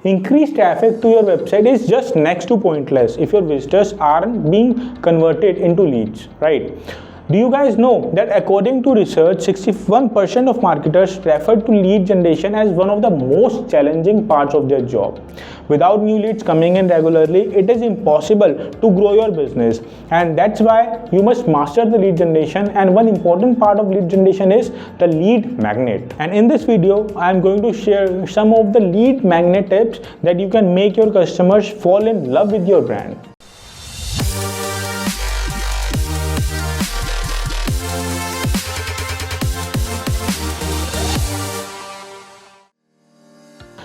Increased traffic to your website is just next to pointless if your visitors aren't being converted into leads, right? Do you guys know that according to research, 61% of marketers refer to lead generation as one of the most challenging parts of their job? Without new leads coming in regularly, it is impossible to grow your business, and that's why you must master the lead generation. And one important part of lead generation is the lead magnet. And in this video, I am going to share some of the lead magnet tips that you can make your customers fall in love with your brand.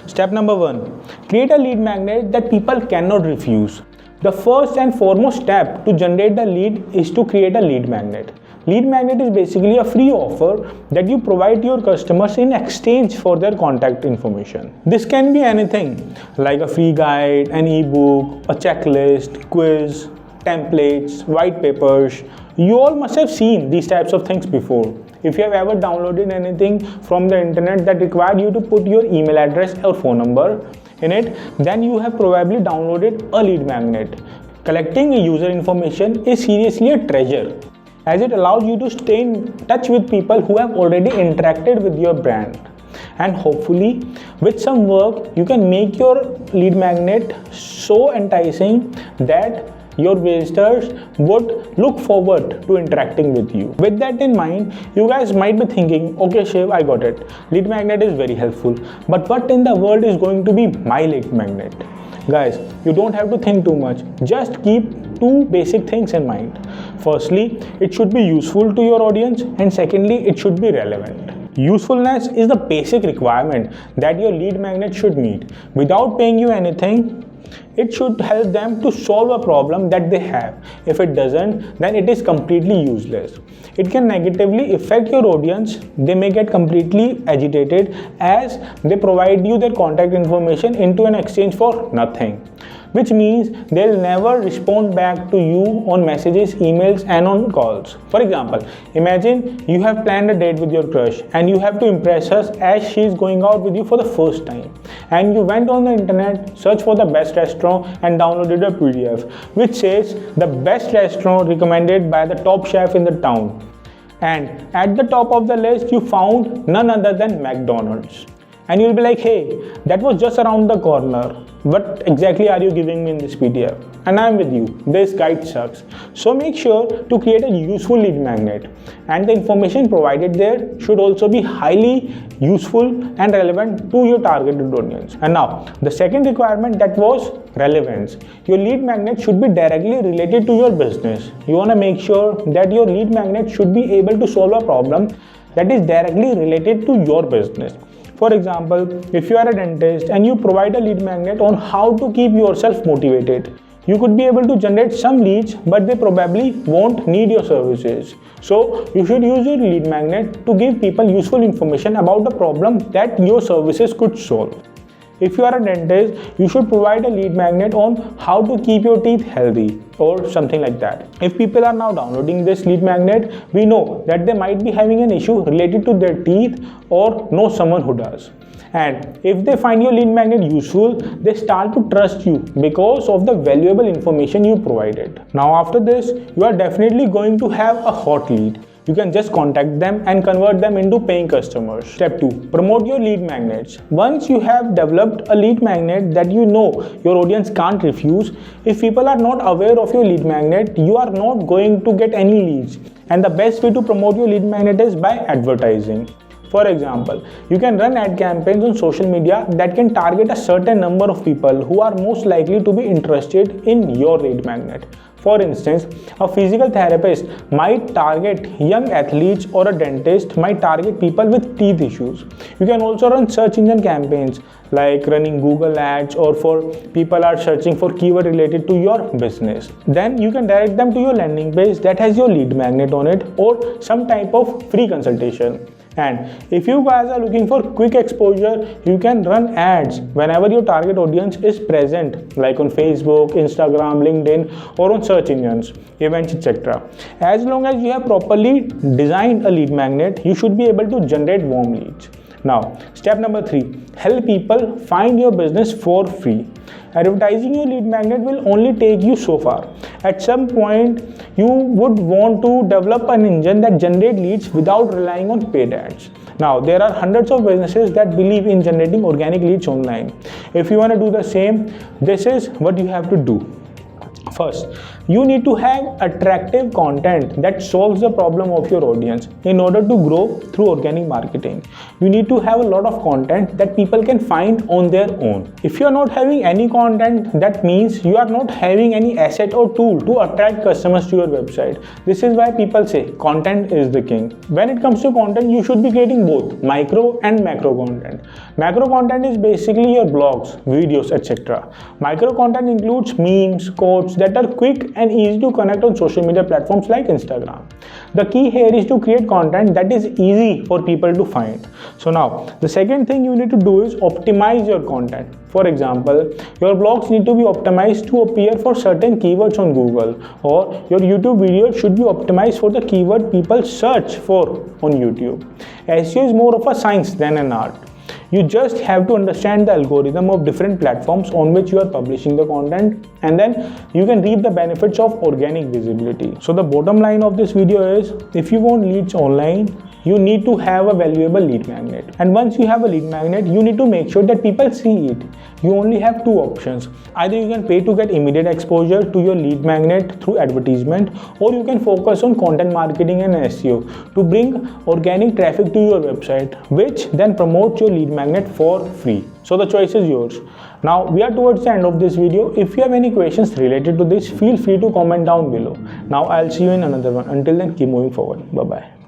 Step number 1. Create a lead magnet that people cannot refuse. The first and foremost step to generate the lead is to create a lead magnet. Lead magnet is basically a free offer that you provide to your customers in exchange for their contact information. This can be anything like a free guide, an ebook, a checklist, quiz, templates, white papers. You all must have seen these types of things before. If you have ever downloaded anything from the internet that required you to put your email address or phone number in it, then you have probably downloaded a lead magnet. Collecting user information is seriously a treasure, as it allows you to stay in touch with people who have already interacted with your brand. And hopefully, with some work, you can make your lead magnet so enticing that your visitors would look forward to interacting with you. With that in mind, you guys might be thinking, okay Shiv, I got it. Lead magnet is very helpful, but what in the world is going to be my lead magnet? Guys, you don't have to think too much. Just keep two basic things in mind. Firstly, it should be useful to your audience, and secondly, it should be relevant. Usefulness is the basic requirement that your lead magnet should meet. Without paying you anything, it should help them to solve a problem that they have. If it doesn't, then it is completely useless. It can negatively affect your audience. They may get completely agitated as they provide you their contact information into an exchange for nothing, which means they'll never respond back to you on messages, emails, and on calls. For example, imagine you have planned a date with your crush and you have to impress her as she is going out with you for the first time. And you went on the internet, searched for the best restaurant, and downloaded a PDF which says the best restaurant recommended by the top chef in the town. And at the top of the list, you found none other than McDonald's. And you'll be like, hey, that was just around the corner. What exactly are you giving me in this PDF? And I'm with you. This guide sucks. So make sure to create a useful lead magnet. And the information provided there should also be highly useful and relevant to your targeted audience. And now, the second requirement, that was relevance. Your lead magnet should be directly related to your business. You want to make sure that your lead magnet should be able to solve a problem that is directly related to your business. For example, if you are a dentist and you provide a lead magnet on how to keep yourself motivated, you could be able to generate some leads, but they probably won't need your services. So you should use your lead magnet to give people useful information about the problem that your services could solve. If you are a dentist, you should provide a lead magnet on how to keep your teeth healthy or something like that. If people are now downloading this lead magnet, we know that they might be having an issue related to their teeth or know someone who does. And if they find your lead magnet useful, they start to trust you because of the valuable information you provided. Now after this, you are definitely going to have a hot lead. You can just contact them and convert them into paying customers. Step 2. Promote your lead magnets. Once you have developed a lead magnet that you know your audience can't refuse, if people are not aware of your lead magnet, you are not going to get any leads. And the best way to promote your lead magnet is by advertising. For example, you can run ad campaigns on social media that can target a certain number of people who are most likely to be interested in your lead magnet. For instance, a physical therapist might target young athletes, or a dentist might target people with teeth issues. You can also run search engine campaigns like running Google ads, or for people are searching for keyword related to your business. Then you can direct them to your landing page that has your lead magnet on it, or some type of free consultation. And if you guys are looking for quick exposure, you can run ads whenever your target audience is present, like on Facebook, Instagram, LinkedIn, or on search engines, events, etc. As long as you have properly designed a lead magnet, you should be able to generate warm leads. Now, step number 3, help people find your business for free. Advertising your lead magnet will only take you so far. At some point, you would want to develop an engine that generates leads without relying on paid ads. Now, there are hundreds of businesses that believe in generating organic leads online. If you want to do the same, this is what you have to do. First, you need to have attractive content that solves the problem of your audience. In order to grow through organic marketing, you need to have a lot of content that people can find on their own. If you are not having any content, that means you are not having any asset or tool to attract customers to your website. This is why people say content is the king. When it comes to content, you should be creating both micro and macro content. Macro content is basically your blogs, videos, etc. Micro content includes memes, quotes that are quick and easy to connect on social media platforms like Instagram. The key here is to create content that is easy for people to find. So now, the second thing you need to do is optimize your content. For example, your blogs need to be optimized to appear for certain keywords on Google, or your YouTube videos should be optimized for the keyword people search for on YouTube. SEO is more of a science than an art. You just have to understand the algorithm of different platforms on which you are publishing the content, and then you can reap the benefits of organic visibility. So the bottom line of this video is, if you want leads online, you need to have a valuable lead magnet. And once you have a lead magnet, you need to make sure that people see it. You only have two options. Either you can pay to get immediate exposure to your lead magnet through advertisement, or you can focus on content marketing and SEO to bring organic traffic to your website, which then promotes your lead magnet for free. So the choice is yours. Now we are towards the end of this video. If you have any questions related to this, feel free to comment down below. Now I'll see you in another one. Until then, keep moving forward. Bye bye.